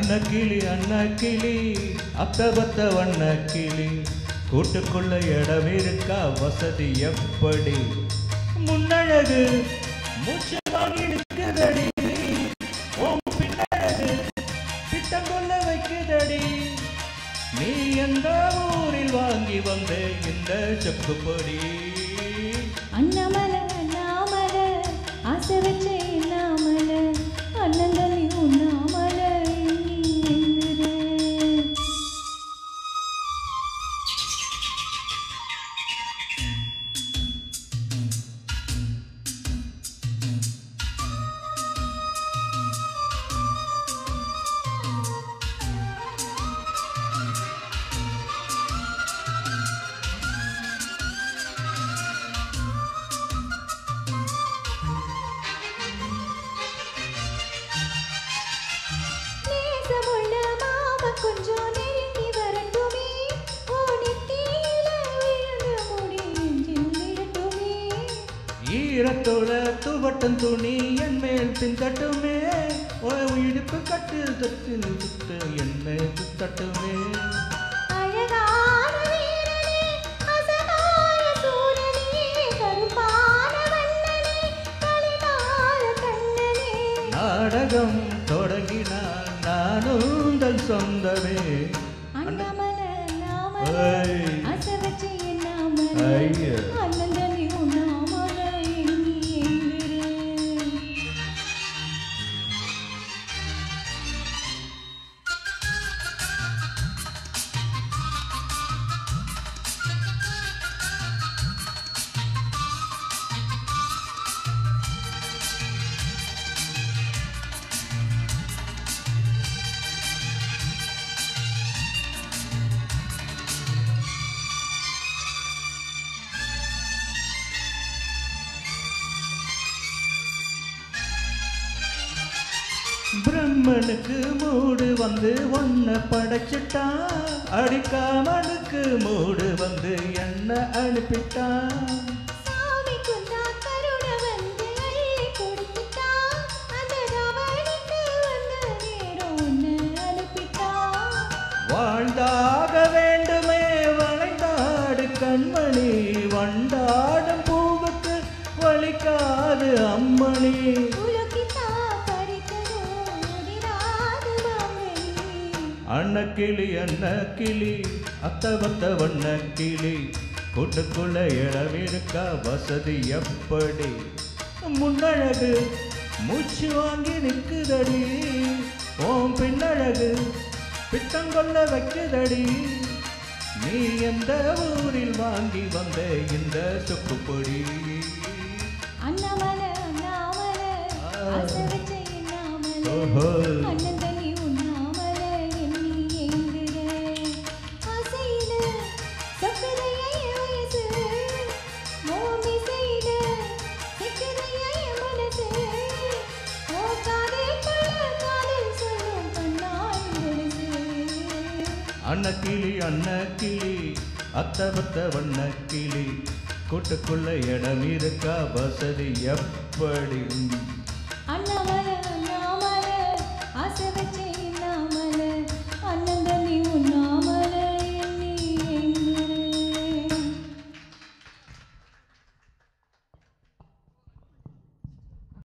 அன்னக்கிளி அத்தபத்த வண்ணக்கிளி கூட்டுக்குள்ள இடம் இருக்கா வசதி எப்படி முன்னழகு மூச்சு வாங்கி நிற்குதடி ஓம் பின்னழகு பித்தம் கொள்ள வைக்குதடி நீ எந்த ஊரில் வாங்கி வந்த இந்த செப்புப்பொடி அண்ணாமல அண்ணாமல ஆசை வச்ச எண்ணாமல அண்ணந்தனி உண்ணாமல கொஞ்சம் நெருங்கி வரட்டுமே ஓடித்தீல விழுந்து முடி நெஞ்சில் விழட்டுமே ஈரத்தோட துவட்டம் துணி என் மேல் பின்தட்டுமே இடுப்பு கட்டு தொட்டில் சுத்து என்னை சுத்தட்டுமே அழகான வீரனே அசகார சூரனே கருப்பான வண்ணனே கலிகால கண்ணனே நாடகம் தொடங்கினான் நானுந்தல் சொந்தமே அண்ணாமல அண்ணாமல ஆசை வச்ச எண்ணாமல அண்ணந்தனி உண்ணாமல எண்ணி எங்குற பிரம்மனுக்கு மூடு வந்து ஒன்ன படைச்சிட்டான் அடிக்காமனுக்கு மூடு வந்து என்ன அனுப்பிட்டான் சாமிக்குண்டா கருணை வந்து அள்ளி கொடுத்துட்டான் அந்த ராவணிக்கு வந்த நேரம் ஒன்று அனுப்பிட்டான் வாழ்ந்தாக வேண்டுமே வளைந்தாடு கண்மணி வண்டாடும் பூவுக்கு வலிக்காது அம்மணி அன்னக்கிளி அத்தபத்த வண்ணக்கிளி கூட்டுக்குள்ள இடம் இருக்கா வசதி எப்படி முன்னழகு மூச்சு வாங்கி நிற்குதடி ஓம் பின்னழகு பித்தங்கொள்ள வைக்குதடி நீ எந்த ஊரில் வாங்கி வந்த இந்த சொக்குப்பொடி அண்ணாமல அண்ணாமல ஆசை வச்ச எண்ணாமல அண்ணந்தனி உண்ணாமல எண்ணி எங்குற ஆசையில சக்கரைய வயசு மோமி செய்த சக்கரைய மனசு ஓ காதல் காதல் சொல்லும் கண்ணாய் மனசு அன்னக்கிளி அத்தபத்த வண்ணக்கிளி கூட்டுக்குள்ள இடம் இருக்கா வசதி எப்படி